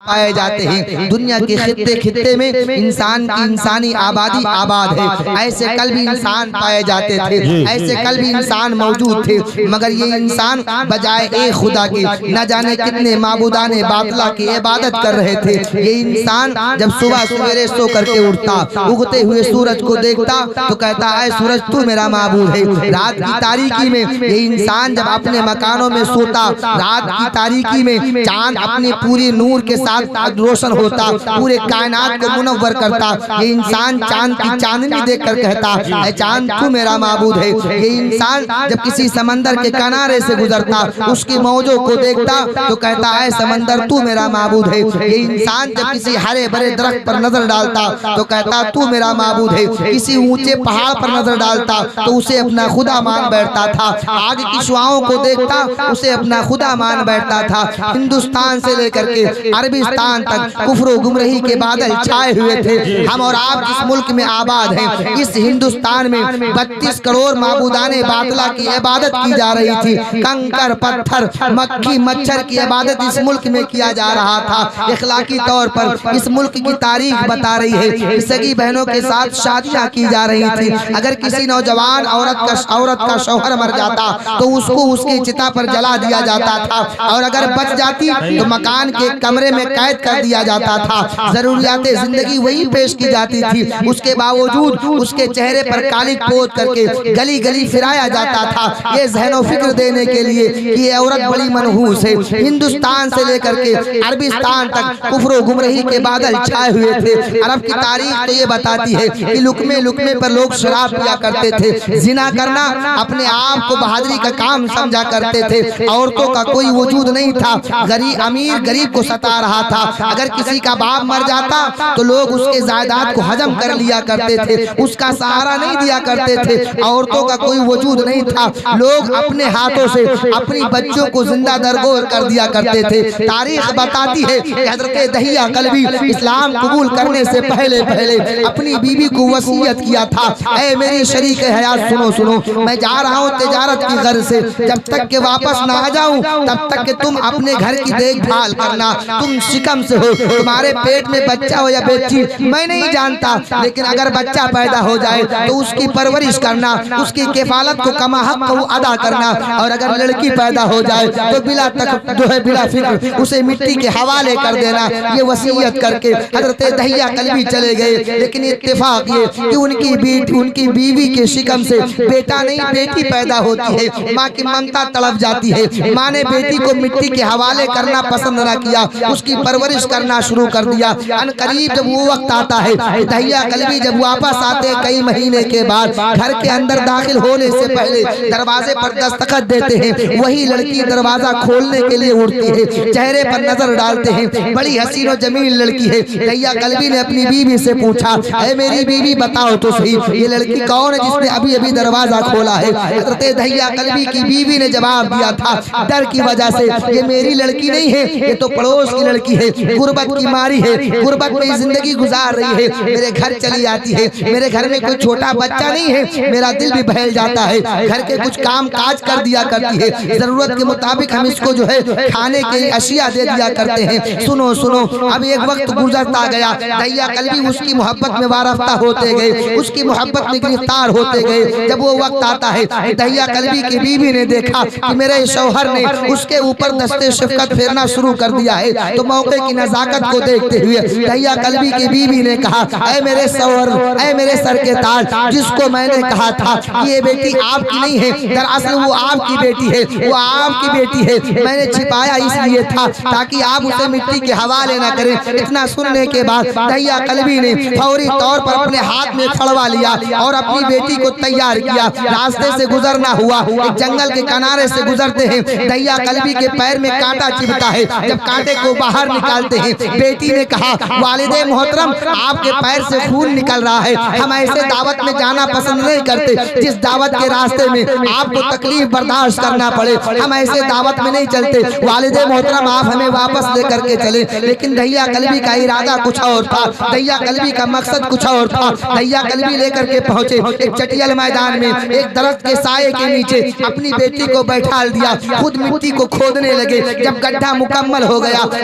پائے جاتے ہیں۔ دنیا کے خطے خطے میں انسان کی انسانی آبادی آباد ہے، ایسے کل بھی انسان پائے جاتے تھے، ایسے کل بھی انسان موجود تھے، مگر یہ انسان بجائے ایک خدا کی نہ جانے کتنے معبودان باطلہ کی عبادت کر رہے تھے۔ یہ انسان جب صبح سویرے سو کر کے اٹھتا، اگتے ہوئے سورج کو دیکھتا تو کہتا اے سورج تو میرا معبود ہے۔ رات کی تاریکی میں یہ انسان جب اپنے مکانوں میں سوتا، رات کی تاریکی میں چاند اپنی پوری نور کے ساتھ روشن ہوتا، پورے کائنات کو منور کرتا، یہ انسان چاند کی چاندنی دیکھ کر کہتا اے چاند تو میرا معبود ہے۔ یہ انسان جب کسی سمندر کے کنارے سے گزرتا، اس کی موجوں کو دیکھتا تو کہتا اے سمندر تو میرا معبود ہے۔ یہ انسان جب کسی ہرے بھرے درخت پر نظر ڈالتا تو کہتا تو میرا معبود ہے۔ کسی اونچے پہاڑ پر نظر ڈالتا تو اسے اپنا خدا مان بیٹھتا تھا، آگ کی شعاؤں کو دیکھتا اسے اپنا خدا مان بیٹھتا تھا۔ ہندوستان سے لے کر کے عربستان تک کفر و گمراہی کے بادل چھائے ہوئے تھے۔ ہم اور آپ جس ملک میں آباد ہیں، اس ہندوستان میں 32 کروڑ معبودان باطلہ کی عبادت کی جا رہی تھی۔ کنکر پتھر مکھی مچھر کی عبادت اس ملک میں کیا جا رہا تھا۔ اخلاقی طور پر اس ملک کی تاریخ بتا رہی ہے، سگی بہنوں کے ساتھ شادیاں کی جا رہی تھی۔ اگر کسی نوجوان عورت کا شوہر مر جاتا تو اس کو اس کی چتا پر جلا دیا جاتا تھا، اور اگر بچ جاتی تو مکان کے کمرے میں قید کر دیا جاتا تھا۔ ضروریات زندگی وہی پیش کی جاتی تھی، اس کے باوجود اس کے چہرے پر کالک پوت کر کے گلی گلی پھرایا جاتا تھا، یہ ذہن و فکر دینے کے لیے کہ یہ عورت بڑی منحوس ہے۔ ہندوستان سے لے کر کے عربستان تک کفر و گمراہی کے بادل چھائے ہوئے تھے۔ عرب کی تاریخ تو یہ بتاتی ہے کہ لقمے لقمے پر لوگ شراب پیا کرتے تھے، زنا کرنا اپنے آپ کو بہادری کا کام سمجھا کرتے تھے، عورتوں کا کوئی وجود نہیں تھا، امیر غریب کو ستا رہا تھا۔ اگر کسی کا باپ مر جاتا تو لوگ اس کے جائیداد کو ہضم کر لیا کرتے تھے، اس کا سہارا نہیں دیا کرتے تھے، عورتوں کا کوئی وجود نہیں تھا، لوگ اپنے ہاتھوں سے اپنی بچوں کو زندہ درگور کر دیا کرتے تھے۔ تاریخ بتاتی ہے کہ حضرت دہیہ کلبی اسلام قبول کرنے سے پہلے اپنی بیوی کو وصیت کیا تھا اے میری شریک حیات سنو، میں جا رہا ہوں تجارت کی غرض سے، جب تک کہ واپس نہ آ جاؤں تب تک کہ تم اپنے گھر کی دیکھ بھال کرنا، تم شکم سے ہو، تمہارے پیٹ میں بچہ ہو یا بیٹی میں نہیں جانتا، لیکن اگر بچہ پیدا ہو جائے تو اس کی پرورش کرنا، اس کی کفالت کو کما حق کو ادا کرنا، اور اگر لڑکی پیدا ہو جائے تو بلا فکر اسے مٹی کے حوالے کر دینا۔ یہ وصیت کر کے حضرت دہیہ کلبی چلے گئے، لیکن اتفاق یہ کہ ان کی بیوی کے شکم سے بیٹا نہیں بیٹی پیدا ہوتی ہے۔ ماں کی ممتا تڑپ جاتی ہے، ماں نے بیٹی کو مٹی کے حوالے کرنا پسند نہ کیا، اس کی پرورش کرنا شروع کر دیا۔ ان قریب جب وہ وقت آتا ہے، دہیہ کلبی جب واپس آتے کئی مہینے کے بعد، گھر کے اندر داخل ہونے سے پہلے دروازے پر دستخط دیتے ہیں، وہی لڑکی دروازہ کھولنے کے لیے اٹھتی ہے، چہرے پر نظر ڈالتے ہیں، بڑی حسین و جمیل لڑکی ہے۔ دہیہ کلبی نے اپنی بیوی سے پوچھا اے میری بیوی بتاؤ تو صحیح یہ لڑکی کون ہے جس نے ابھی ابھی دروازہ کھولا ہے؟ حضرت دہیہ کلبی کی بیوی نے جواب دیا تھا ڈر کی وجہ سے یہ میری لڑکی نہیں ہے، یہ تو پڑوس کی لڑکی ہے، غربت کی ماری ہے، غربت میں زندگی گزار رہی ہے، میرے گھر چلی آتی ہے، میرے گھر میں کوئی چھوٹا بچہ نہیں ہے، میرا دل بھی بہل جاتا ہے، گھر کے کچھ کام کاج کر دیا کرتی ہے، ضرورت کے مطابق ہم اس کو جو ہے کھانے کی اشیاء دے دیا کرتے ہیں۔ سنو اب ایک وقت گزرتا گیا، دہیہ کلبی اس کی محبت میں وارفتہ ہوتے گئے، اس کی محبت میں گرفتار ہوتے گئے۔ جب وہ وقت آتا ہے دہیہ کلبی کی بیوی نے دیکھا کہ میرے شوہر نے اس کے اوپر دستے شفقت پھیرنا شروع کر دیا ہے، تو موقع کی نزاکت کو دیکھتے ہوئے دہیہ کلبی کی بیوی نے کہا اے میرے شوہر، اے میرے سر کے تاج، جس کو میں نے کہا تھا کہ یہ بیٹی آپ کی نہیں ہے، دراصل وہ آپ کی بیٹی ہے، وہ آپ کی بیٹی ہے، میں نے چھپایا اس لیے تھا تاکہ آپ اسے مٹی کے حوالے نہ کریں۔ اتنا سننے کے بعد دہیہ کلبی نے فوری طور پر اپنے ہاتھ میں پھڑوا لیا اور اپنی بیٹی کو تیار کیا۔ راستے سے گزرنا ہوا، ایک جنگل کے کنارے سے گزرتے ہیں، دہیہ کلبی کے پیر میں کانٹا چبھتا ہے، جب کانٹے کو باہر نکالتے ہیں بیٹی نے کہا والد محترم آپ کے پیر سے خون نکل رہا ہے، ہم ایسے دعوت میں جانا پسند نہیں کرتے جس دعوت کے راستے میں آپ کو تکلیف برداشت کرنا پڑے، ہم ایسے دعوت میں نہیں چلتے، والد محترم آپ ہمیں واپس لے کر کے چلے۔ لیکن دہیہ کلبی کا ارادہ کچھ اور تھا، دہیہ کلبی کا مقصد کچھ اور تھا۔ دہیہ کلبی لے کر کے پہنچے ایک چٹیل میدان میں، ایک درخت کے سائے کے نیچے اپنی بیٹی کو بیٹھال دیا، خود مٹی کو کھودنے لگے۔ جب گڈھا مکمل ہو گیا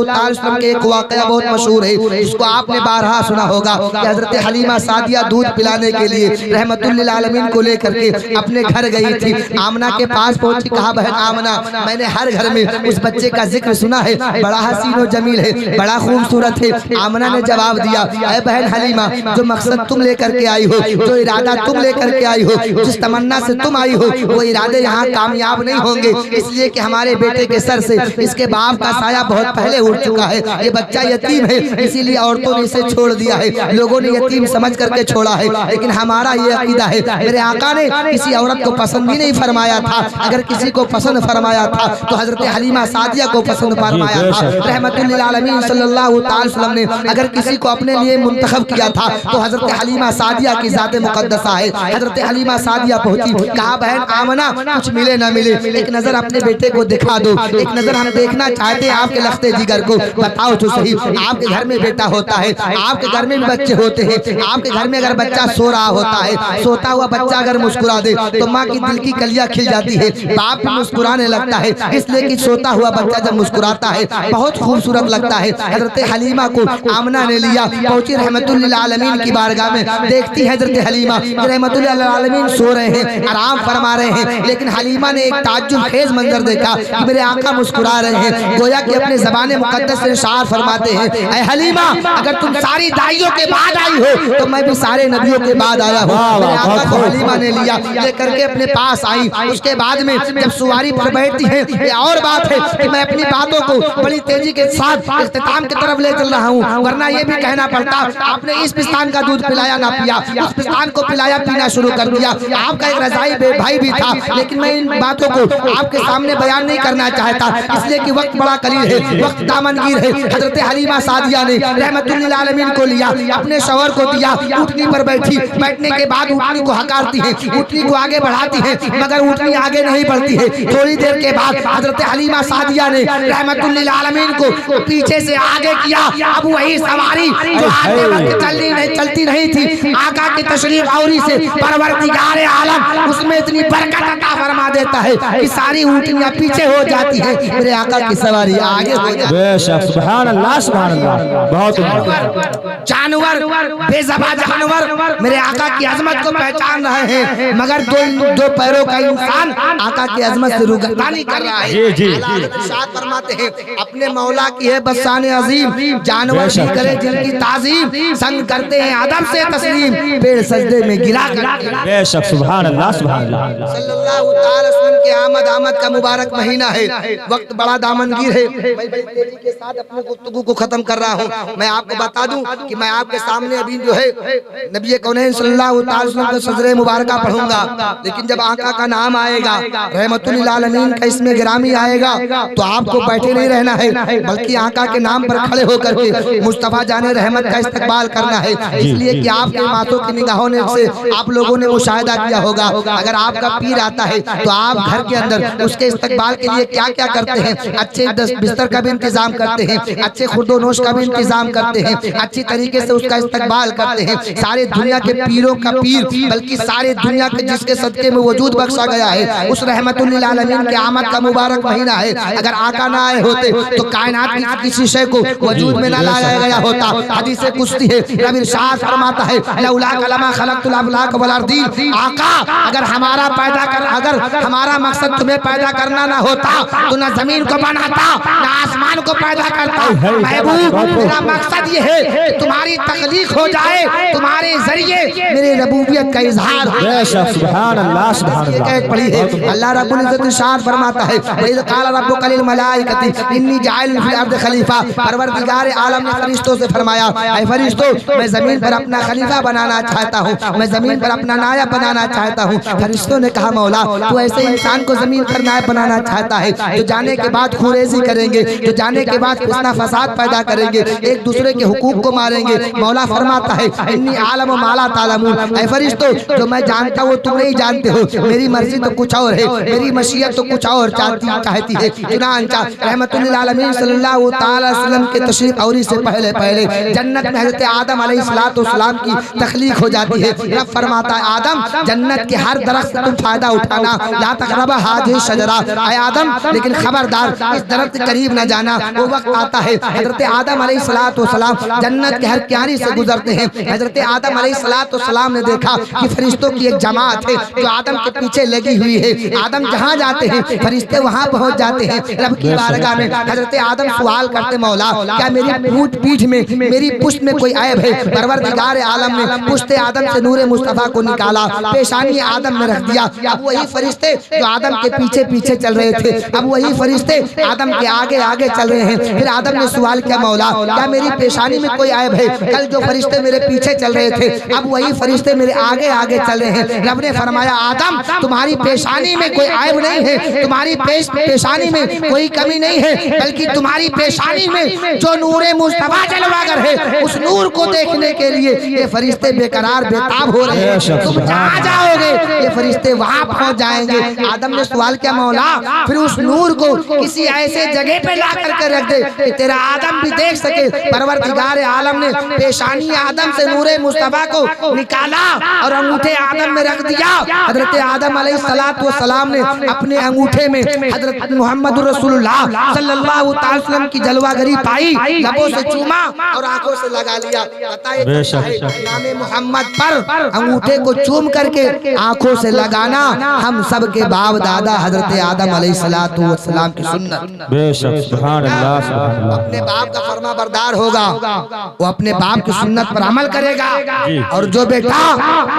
علیہ وسلم کے ایک واقعہ بہت مشہور ہے، جس کو آپ نے بارہا سنا ہوگا کہ حضرت حلیمہ سعدیہ دودھ پلانے کے لیے رحمت للعالمین کو لے کر کے اپنے گھر گئی تھی۔ آمنہ کے پاس پہنچی، کہا بہن آمنہ میں نے ہر گھر میں اس بچے کا ذکر سنا ہے، بڑا حسین و جمیل ہے، بڑا خوبصورت ہے۔ آمنہ نے جواب دیا، اے بہن حلیمہ جو مقصد تم لے کر کے آئی ہو، جو ارادہ تم لے کر کے آئی ہو، جس تمنا سے تم آئی ہو، وہ ارادے یہاں کامیاب نہیں ہوں گے، اس لیے کہ ہمارے بیٹے کے سر سے اس کے باپ کا سایہ بہت پہلے اٹھ چکا ہے، یہ بچہ یتیم ہے، اسی لیے عورتوں نے اسے چھوڑ دیا ہے، لوگوں نے یتیم سمجھ کر کے چھوڑا ہے، لیکن ہمارا یہ عقیدہ ہے، میرے آقا نے کسی عورت کو پسند بھی نہیں فرمایا تھا، اگر کسی کو پسند فرمایا تھا تو حضرت حلیمہ سعدیہ کو پسند فرمایا تھا۔ رحمت للعالمین صلی اللہ علیہ وسلم نے اگر کسی کو اپنے لیے منتخب کیا تھا تو حضرت حلیمہ سعدیہ کی ذات مقدسہ ہے۔ حضرت حلیمہ سعدیہ پہنچی، کہا بہن آمنہ کچھ ملے نہ ملے ایک نظر اپنے بیٹے کو دکھا دو، ایک نظر ہم دیکھنا چاہتے ہیں آپ کے لخت جگر کو، بتاؤ تو صحیح آپ کے گھر میں بیٹا ہوتا ہے، آپ کے گھر میں بھی بچے ہوتے ہیں، آپ کے گھر میں اگر بچہ سو رہا ہوتا ہے، سوتا ہوا بچہ اگر مسکرا دے تو ماں کی دل کی کلیاں کھل جاتی ہے، باپ بھی مسکرانے لگتا ہے، اس لیے کہ سوتا ہوا بچہ جب مسکراتا ہے بہت خوبصورت لگتا ہے۔ حضرت حلیمہ کو آمنہ نے لیا، پہنچی رحمت للعالمین کی بارگاہ میں، دیکھتی حضرت حلیمہ رحمت للعالمین سو رہے ہیں، آرام فرما رہے ہیں، لیکن حلیمہ نے ایک تعجب خیز منظر دیکھا کہ میرے آقا مسکرا رہے ہیں، گویا کہ اپنے زبان مقدس سے اشعار فرماتے ہیں، اے حلیمہ اگر تم ساری دائیوں کے بعد آئی ہو تو میں بھی سارے نبیوں کے بعد آیا ہوں۔ میرے آقا کو حلیمہ نے لیا، لے کر کے اپنے پاس آئی، اس کے بعد میں جب سواری پر بیٹھتی ہیں، یہ اور بات ہے کہ میں اپنی باتوں کو بڑی تیزی کے ساتھ اختتام کی طرف لے چل رہا ہوں، ورنہ یہ بھی کہنا پڑتا آپ نے اس پستان کا دودھ پلایا نہ پیا، اس پستان کو پلایا پینا شروع کر دیا، آپ کا ایک رضائی بھائی بھی تھا، لیکن میں ان باتوں کو آپ کے سامنے بیان نہیں کرنا چاہتا، اس لیے کہ وقت بڑا قلیل ہے، وقت دامنگیر ہے۔ حضرت حلیمہ سعدیہ نے رحمت للعالمین کو لیا، اپنے شوہر کو دیا، اونٹنی پر بیٹھی، بیٹھنے کے بعد اونٹنی کو ہکارتی ہے، اونٹنی کو آگے بڑھاتی ہے، مگر اونٹنی آگے نہیں بڑھتی ہے۔ تھوڑی دیر کے بعد حضرت حلیمہ سعدیہ نے رحمت للعالمین کو پیچھے سے آگے کیا، اب وہی سواری جو آگے وقت چلتی نہیں تھی، آقا کی تشریف آوری سے پروردگار عالم اس میں اتنی برکت عطا فرما دیتا ہے کہ ساری اونٹنیاں پیچھے ہو جاتی ہیں، میرے آقا کی سواری آگے ہو جاتی ہے۔ بے شک سبحان اللہ سبحان اللہ، بہت جانور بے زبان جانور میرے آقا کی عظمت کو پہچان رہے ہیں، مگر دو پیروں کا انسان آقا کی عظمت سے روگردانی کر رہا ہے۔ ارشاد فرماتے ہیں اپنے مولا کی ہے بسان عظیم، جانور بھی کرے جن کی تعظیم، سنگ کرتے ہیں ادب سے تسلیم، پیڑ سجدے میں گرا کر۔ بے شک سبحان اللہ سبحان اللہ۔ صلی اللہ تعالی وسلم کے آمد کا مبارک مہینہ ہے، وقت بڑا دامنگیر ہے، میں بڑی تیزی کے ساتھ اپنی گفتگو کو ختم کر رہا ہوں۔ میں آپ کو بتا دوں کہ میں آپ کے سامنے ابھی جو ہے نبی کونین صلی اللہ تعالی وسلم کا صدر مبارکہ پڑھوں گا، لیکن جب آقا کا نام آئے گا، رحمت للعالمین کا اسم گرامی آئے گا تو آپ کو بیٹھے نہیں رہنا ہے، بلکہ آقا کے نام پر کھڑے ہو کر کے مصطفیٰ جان رحمت کا استقبال کرنا ہے، اس لیے کہ آپ کے ماتھوں کی نگاہوں سے آپ لوگوں نے مشاہدہ کیا ہوگا، اگر آپ کا پیر آتا ہے تو آپ گھر کے اندر اس کے استقبال کے لیے کیا کیا کرتے ہیں، اچھے بستر کا بھی انتظام کرتے ہیں، اچھے خورد و نوش کا بھی انتظام کرتے ہیں، اچھی طریقے سے اس کا استقبال کرتے ہیں۔ سارے دنیا کے پیروں کا پیر بلکہ سارے دنیا کے جس کے صدقے میں وجود بخشا گیا ہے، اس رحمت للعالمین کے آمد کا مبارک مہینہ ہے، اگر آقا نہ آئے ہوتے تو کائنات کی کسی شے کو وجود میں نہ لایا گیا ہوتا۔ حدیث قدسی ہے، رب ارشاد فرماتا ہے لولا کلمہ خلقت الافلاک والارضین، آقا اگر ہمارا مقصد تمہیں پیدا کرنا نہ ہوتا تو نہ زمین کو بناتا نہ آسمان کو پیدا کرتا۔ محبوب میرا مقصد یہ ہے کہ تمہاری تخلیق ہو جائے، تمہارے ذریعے میرے ربوبیت کا اظہار ہو۔ بے شک سبحان اللہ سبحان اللہ۔ اللہ رب العزت ارشاد فرماتا ہے وَإِذْ قَالَ رَبُّكَ لِلْمَلَائِكَةِ إِنِّي جَاعِلٌ فِي الْأَرْضِ خلیفہ، پروردگار عالم نے فرشتوں سے فرمایا اے فرشتوں میں زمین پر اپنا خلیفہ بنانا چاہتا ہوں، میں زمین پر اپنا نائب بنانا چاہتا ہوں۔ فرشتوں نے کہا مولا تو ایسے انسان کو زمین پر نائب بنانا چاہتا ہے جو جانے کے بعد خوریزی کریں گے، جو جانے کے بعد فتنہ فساد پیدا کریں گے، ایک دوسرے کے حقوق کو ماریں گے۔ مولا فرماتا ہے انی عالم ما لا تعلمون، اے فرشتوں جو میں جانتا ہوں تم نہیں جانتے ہو، میری مرضی تو کچھ اور ہے، میری مشیت تو کچھ اور چاہتی ہے۔ چنانچہ رحمت للعالمین صلی اللہ تعالی وسلم کے تشریف آوری سے پہلے جنت میں حضرت آدم علیہ السلام کی تخلیق ہو جاتی ہے۔ رب فرماتا ہے آدم جنت کے ہر درخت تم فائدہ اٹھانا، لا تقربا ہذہ الشجرہ، اے آدم لیکن خبردار اس درخت کے قریب نہ نہ جانا وہ وقت آتا ہے. حضرت آدم علیہ السلام جنت کے ہر کیاری سے گزرتے ہیں. حضرت آدم علیہ السلام نے دیکھا کہ فرشتوں کی ایک جماعت ہے جو آدم کے پیچھے لگی ہوئی ہے. آدم جہاں جاتے ہیں فرشتے وہاں پہنچ جاتے ہیں. رب کی بارگاہ میں حضرت آدم سوال کرتے مولا کیا میری پیٹھ میں میری پشت میں کوئی عیب ہے؟ پروردگار عالم نے پشت آدم سے نور مصطفیٰ کو نکالا, پیشانی آدم میں رکھ دیا. اب وہی فرشتے جو آدم کے پیچھے پیچھے چل رہے تھے اب وہی فرشتے آدم کے آگے آگے چل رہے ہیں. پھر آدم نے سوال کیا مولا کیا میری پیشانی میں کوئی عیب ہے؟ کل جو فرشتے میرے پیچھے چل رہے تھے اب وہی فرشتے میرے آگے آگے چل رہے ہیں. رب نے فرمایا آدم تمہاری پیشانی میں کوئی عیب نہیں ہے, تمہاری پیشانی میں کوئی کمی نہیں ہے, بلکہ تمہاری پیشانی میں جو نور مصطفیٰ جلوہ گر ہے اس نور کو دیکھنے کے لیے یہ فرشتے بے قرار بےتاب ہو رہے ہیں. تم جہاں جاؤ گے یہ فرشتے وہاں پہنچ جائیں گے. آدم نے سوال کیا مولا پھر اس نور کو کسی ایسے جگہ پہ لا کر کے رکھ دے کہ تیرا آدم بھی دیکھ سکے. پروردگار عالم نے پیشانی آدم سے نور مصطفیٰ کو نکالا اور انگوٹھے آدم میں رکھ دیا. حضرت آدم علیہ السلام نے اپنے انگوٹھے میں حضرت محمد رسول اللہ صلی اللہ علیہ وسلم کی جلوہ گری پائی, لبوں سے چوما اور آنکھوں سے لگا لیا. نام محمد پر انگوٹھے کو چوم کر کے آنکھوں سے لگانا ہم سب کے باپ دادا حضرت آدم علیہ السلام کی سنت. بے شک سبحان اللہ سبحان اللہ. اپنے باپ کا فرما بردار ہوگا وہ اپنے باپ کی سنت پر عمل کرے گا, اور جو بیٹا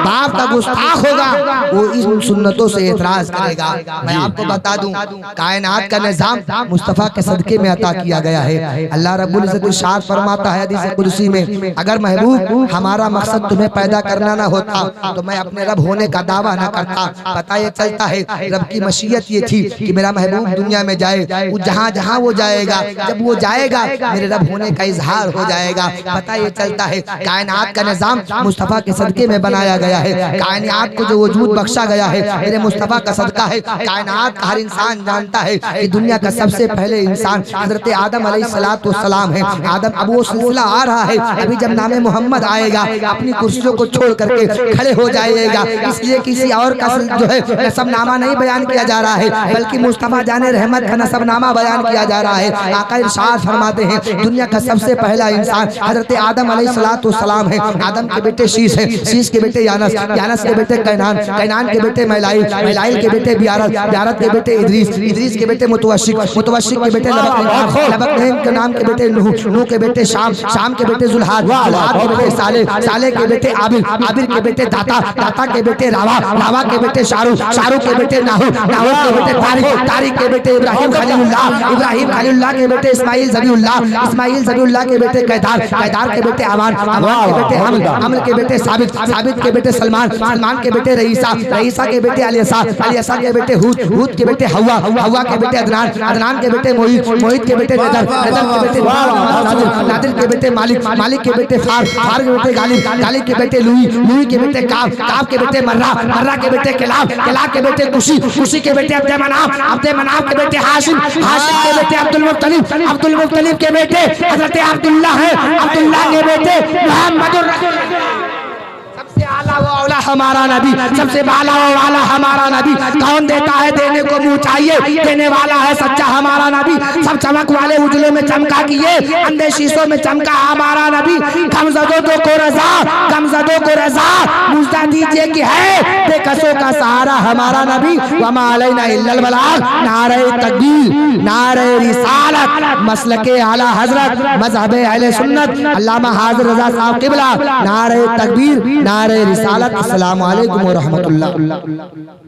باپ کا گستاخ ہوگا وہ ان سنتوں سے اعتراض کرے گا. میں آپ کو بتا دوں کائنات کا نظام مصطفیٰ کے صدقے میں عطا کیا گیا ہے. اللہ رب العزت ارشاد فرماتا ہے حدیث قدسی میں اگر محبوب ہمارا مقصد تمہیں پیدا کرنا نہ ہوتا تو میں اپنے رب ہونے کا دعویٰ نہ کرتا. پتہ یہ چلتا ہے رب کی مشیت یہ تھی کہ میرا محبوب دنیا میں جائے, وہ جہاں جہاں وہ جائے گا جب وہ جائے گا میرے رب ہونے کا اظہار ہو جائے گا. پتہ یہ چلتا ہے کائنات کا نظام مصطفیٰ کے صدقے میں بنایا گیا ہے. کائنات کو جو وجود بخشا گیا ہے میرے مصطفیٰ کا صدقہ ہے. کائنات کا ہر انسان جانتا ہے کہ دنیا کا سب سے پہلے انسان حضرت آدم علیہ السلام ہے. آدم اب وہ سلسلہ آ رہا ہے, ابھی جب نام محمد آئے گا اپنی کرسیوں کو چھوڑ کر کے کھڑے ہو جائے گا. اس لیے کسی اور کا جو ہے نسب نامہ نہیں بیان کیا جا رہا ہے بلکہ مصطفیٰ جان رحمت کا نسب نامہ بیان کیا جا رہا ہے. آقا ارشاد فرماتے ہیں دنیا کا سب سے پہلا انسان حضرت آدم علیہ السلام ہے. آدم کے بیٹے شیش ہیں, شیش کے بیٹے یانس, یانس کے بیٹے کینان, کینان کے بیٹے میلائیل, میلائیل کے بیٹے بیارت, بیارت کے بیٹے ادریس, ادریس کے بیٹے متوشق, متوشق کے بیٹے لبقنین, لبقنین کے نام کے بیٹے نوح, نوح کے بیٹے شام, شام کے بیٹے ذوالحاد, ذوالحاد کے بیٹے صالح, صالح کے بیٹے عابر, عابر کے بیٹے داتا, داتا کے بیٹے راوا, راوا کے بیٹے شارو, شارو کے بیٹے ناہو, ناہو کے بیٹے طارق, طارق کے بیٹے ابراہیم خلیل اللہ, ابراہیم خلیل اللہ کے بیٹے اسماعیل ذبیح اللہ, اسماعیل ذبیح اللہ کے بیٹے قیدار, قیدار کے بیٹے امان, امان کے بیٹے حمل, حمل کے بیٹے ثابت, ثابت کے بیٹے سلمان, سلمان کے بیٹے رئیسہ, رئیسہ کے بیٹے علیسہ, علیسہ کے بیٹے ہود, ہود کے بیٹے ہوا, ہوا کے بیٹے عدنان, عدنان کے بیٹے محیط, محیط کے بیٹے نادر, نادر کے بیٹے نادر, نادر کے بیٹے مالک, مالک کے بیٹے فار, فار کے بیٹے غالب, غالب کے بیٹے لوئی, لوئی کے بیٹے کعب, کعب کے بیٹے مرہ, مرہ کے بیٹے کلاب, کلاب کے بیٹے کشی, کشی کے بیٹے عبد مناف, عبد مناف کے بیٹے ہاشم, ہاشم کے بیٹے عبد المطلب, عبد المطلب کے بیٹے حضرت عبداللہ ہے, عبداللہ کے بیٹے محمد الرسول. سب سے اعلیٰ و اولا ہمارا نبی, سب سے بالا و والا ہمارا نبی. کون دیتا ہے دینے کو منہ چاہیے, دینے والا ہے سچا ہمارا نبی. سب چمک والے اجلوں میں چمکا کیے, اندھے شیشوں میں چمکا ہمارا نبی. غمزدوں کو رضا, غمزدوں کو رضا مجھتا دیجئے کہ ہے بے کسوں کا سہارا ہمارا نبی. وما علینا الا البلاغ. نعرہ تکبیر, نعرہ رسالت, مسلک اعلی حضرت, مذہب اہل سنت علامہ حاضر رضا صاحب قبلہ. نعرہ تکبیر, نعرہ رسالت. السلام علیکم ورحمۃ اللہ.